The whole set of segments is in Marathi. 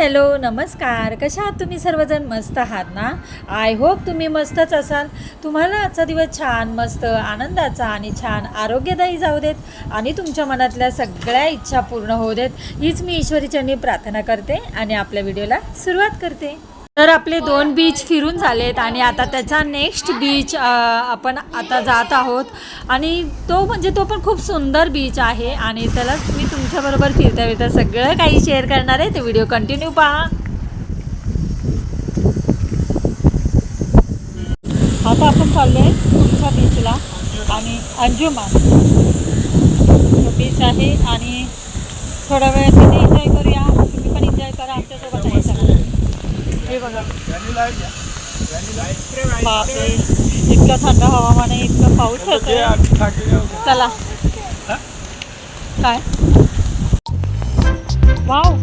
हॅलो नमस्कार. कशा आहात तुम्ही सर्वजण? मस्त आहात ना? आय होप तुम्ही मस्तच असाल. तुम्हाला आजचा दिवस छान मस्त आनंदाचा आणि छान आरोग्यदायी जाऊ देत आणि तुमच्या मनातल्या सगळ्या इच्छा पूर्ण होऊ देत हीच मी ईश्वरीचरणी प्रार्थना करते आणि आपल्या व्हिडिओला सुरुवात करते. तर आपले 2 बीच फिरून झालेत आणि आता त्याचा नेक्स्ट बीच आपण आता जात आहोत आणि तो पण खूप सुंदर बीच आहे आणि त्यालाच मी तुमच्याबरोबर फिरता सगळं काही शेअर करणार आहे. ते व्हिडिओ कंटिन्यू पहा. आता आपण चाललो आहे पुढच्या बीचला आणि अंजुमान तो बीच आहे आणि थोडा वेळ तिथे एन्जॉय करूया. तुम्ही पण एन्जॉय करा आमच्यासोबत आहे सगळं. हे बघा बापरे, इतकं थंड हवामान आहे, इतकं पाऊस होतोय. चला काय वाव,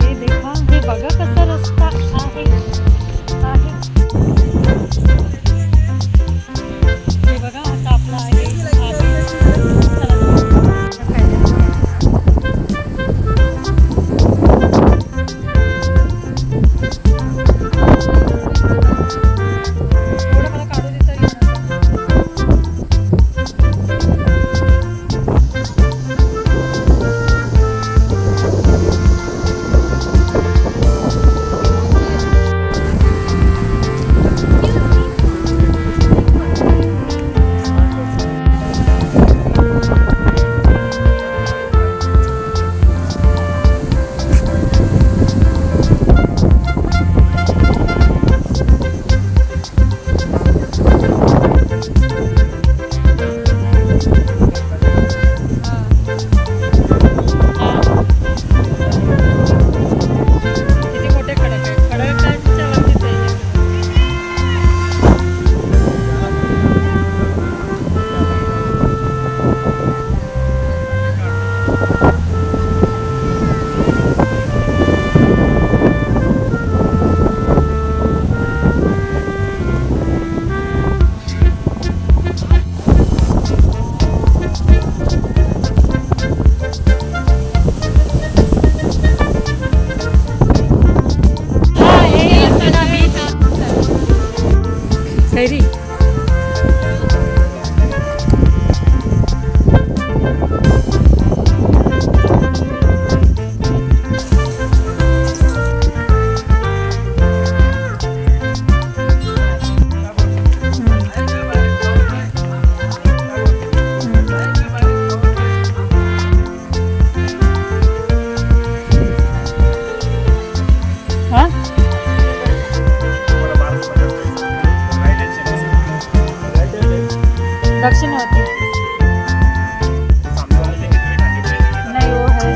हे देखा, हे बघा कसा रस्ता आहे. हे बघा आता आपला आहे. Ready? दक्षिण होती नहीं वो है.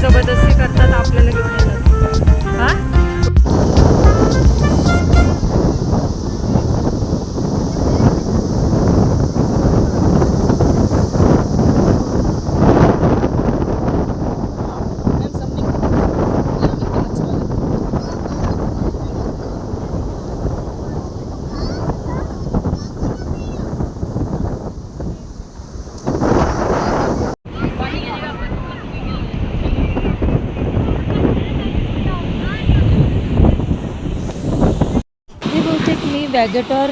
जबरदस्ती करतात, आपल्याला घेऊन येतात. हां हे बहुतेक मी वॅगेटॉर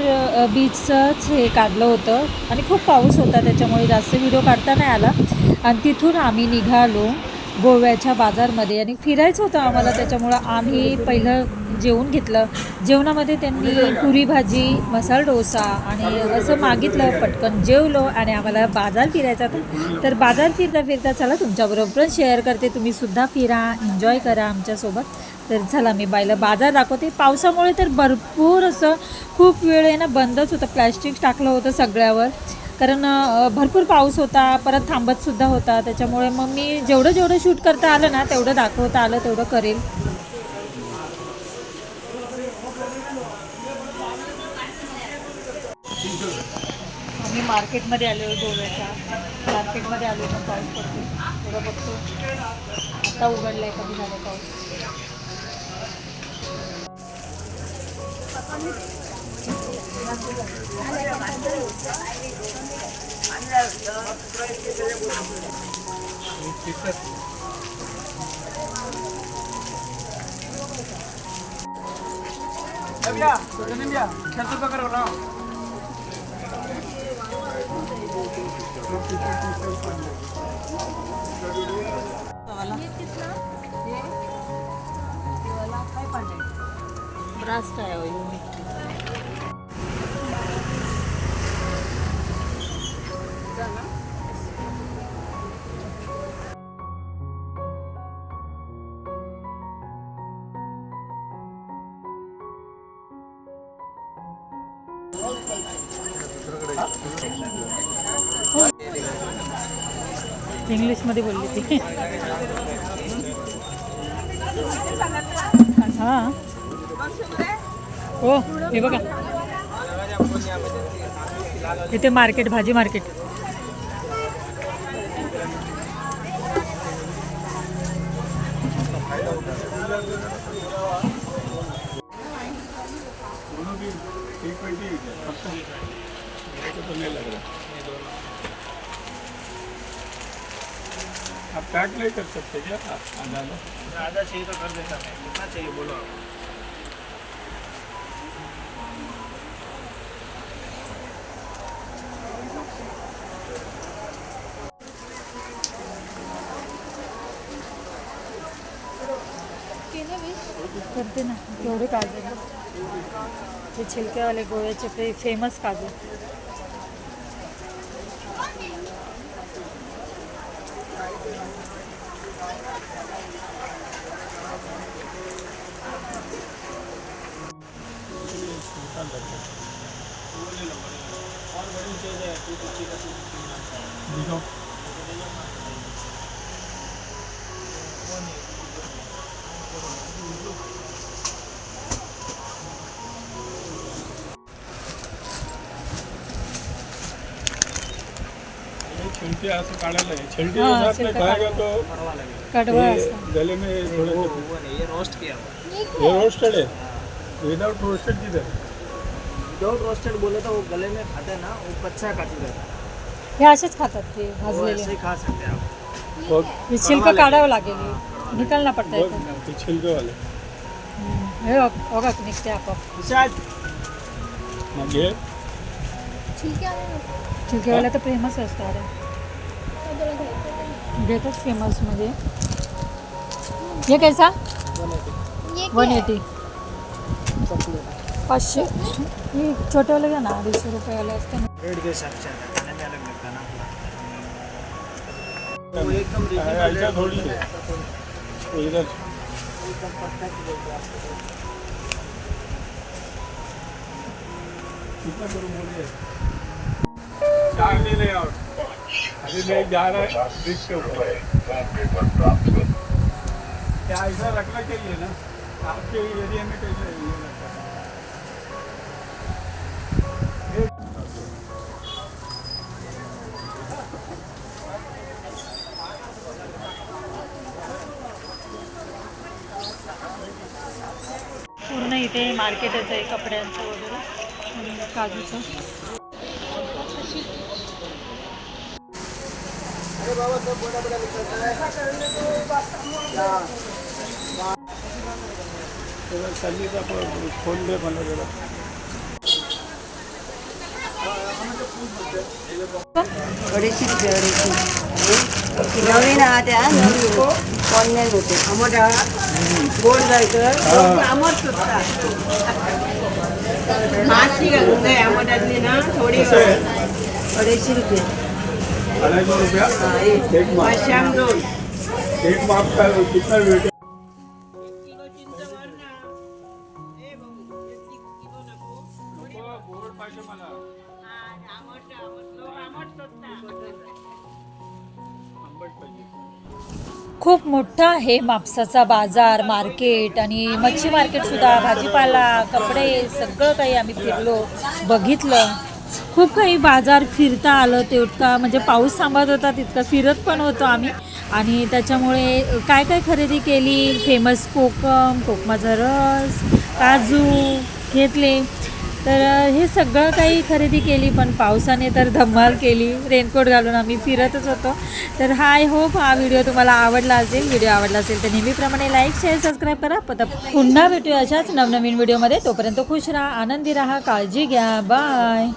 बीचचंच हे काढलं होतं आणि खूप पाऊस होता त्याच्यामुळे जास्त व्हिडिओ काढता नाही आला. आणि तिथून आम्ही निघालो गोव्याच्या बाजारमध्ये आणि फिरायचं होतं आम्हाला, त्याच्यामुळं आम्ही पहिलं जेवून घेतलं. जेवणामध्ये त्यांनी पुरी भाजी, मसाला डोसा आणि असं मागितलं. पटकन जेवलो आणि आम्हाला बाजार फिरायचा होता. तर बाजार फिरता फिरता चला तुमच्याबरोबर पण शेअर करते, तुम्हीसुद्धा फिरा, एन्जॉय करा आमच्यासोबत. तर चला मी बाजार दाखवते. पावसामुळे तर भरपूर असं खूप वेळ आहे ना बंदच होतं, प्लॅस्टिक टाकलं होतं सगळ्यावर, कारण भरपूर पाऊस होता, परत थांबतसुद्धा होता. त्याच्यामुळे मग मी जेवढं शूट करता आलं ना तेवढं दाखवता आलं तेवढं करेल. आम्ही मार्केटमध्ये आलो, गोव्याच्या मार्केटमध्ये आलो, पण पाऊस पडतो थोडं बघतो. आता उघडलं आहे, कमी झालं पाऊस. ब्रास्ट आहे इंग्लिशमध्ये बोलली ती. हां हो, हे बघा इथे मार्केट, भाजी मार्केट. आप पैक नहीं कर सकते क्या? आधा चाहिए तो कर देता मैं. कितना चाहिए बोलो. करते ना एवढे काजू, हे छिलक्यावाले गोव्याचे फेमस काजू. छिलके असं काढायला आहे. छिलके के साथ में खाएगा तो कड़वा गले में थोड़ा ये रोस्ट किया ये रोस्टेड है. विदाउट रोस्टेड किधर? विदाउट रोस्टेड बोले तो वो गले में खाते हैं ना, वो कच्चा काजू रहता है, हे असेच खातात ते वो भाजलेले. ऐसे ही खा सकते हैं आप. बहुत हे छिलकं काढावं लागेल, निकालना पडता येतं. बहुत छिलके वाले. हे बघा निघते आपोआप. विशाल मग ये छिलकेवाला तर फेमस असतं. अरे घेतच फेमस म्हणजे हे कैसा 180 500. हे छोटेवाले घ्या ना, 250 रुपयाला असतं ना. रेट के हिसाब से आता है, खाने में अलग लगता है ना. वो एकदम ऐसा थोड़ी है. तो इधर कितना करूँ बोलिए. 4 दिन है और अभी मैं जा रहा है ब्रिज के ऊपर. ऐसा रखना चाहिए ना, आपके एरिया में कैसे ये लगता है? पूर्ण इथे मार्केटच आहे कपड्यांचं वगैरे आणि काजूचं. अरे बाबा सब बड़ा बड़ा निकलता है संगीता फोन पे मला जरा. अडीचशे रुपये अडीचशे नवीन त्या नवीन ऑनलाईन होते आंबट गोड जायचं आंबट माशी घालून नाही आंबटातली ना थोडी अडीचशे रुपये 250 रुपया एक माप. श्याम दोन एक माप का कितना वेट? खूप मोठा आहे म्हापसाचा बाजार मार्केट आणि मच्छी मार्केटसुद्धा, भाजीपाला, कपडे सगळं काही आम्ही फिरलो बघितलं. खूप काही बाजार फिरता आलं तेवढा, म्हणजे पाऊस थांबत होता तितकं फिरत पण होतो आम्ही. आणि त्याच्यामुळे काय काय खरेदी केली, फेमस कोकमाचा रस, काजू घेतले. तर हे सगळं काही खरेदी केली, पण पावसाने तर धमाल केली. रेनकोट घालून आम्ही फिरतच होतो. तर आय होप हा व्हिडिओ तुम्हाला आवडला असेल. व्हिडिओ आवडला असेल तर नेहमीप्रमाणे लाईक शेअर सबस्क्राईब करा. पुन्हा भेटूया अशाच नवनवीन व्हिडिओमध्ये. तोपर्यंत खुश राहा, आनंदी राहा, काळजी घ्या. बाय.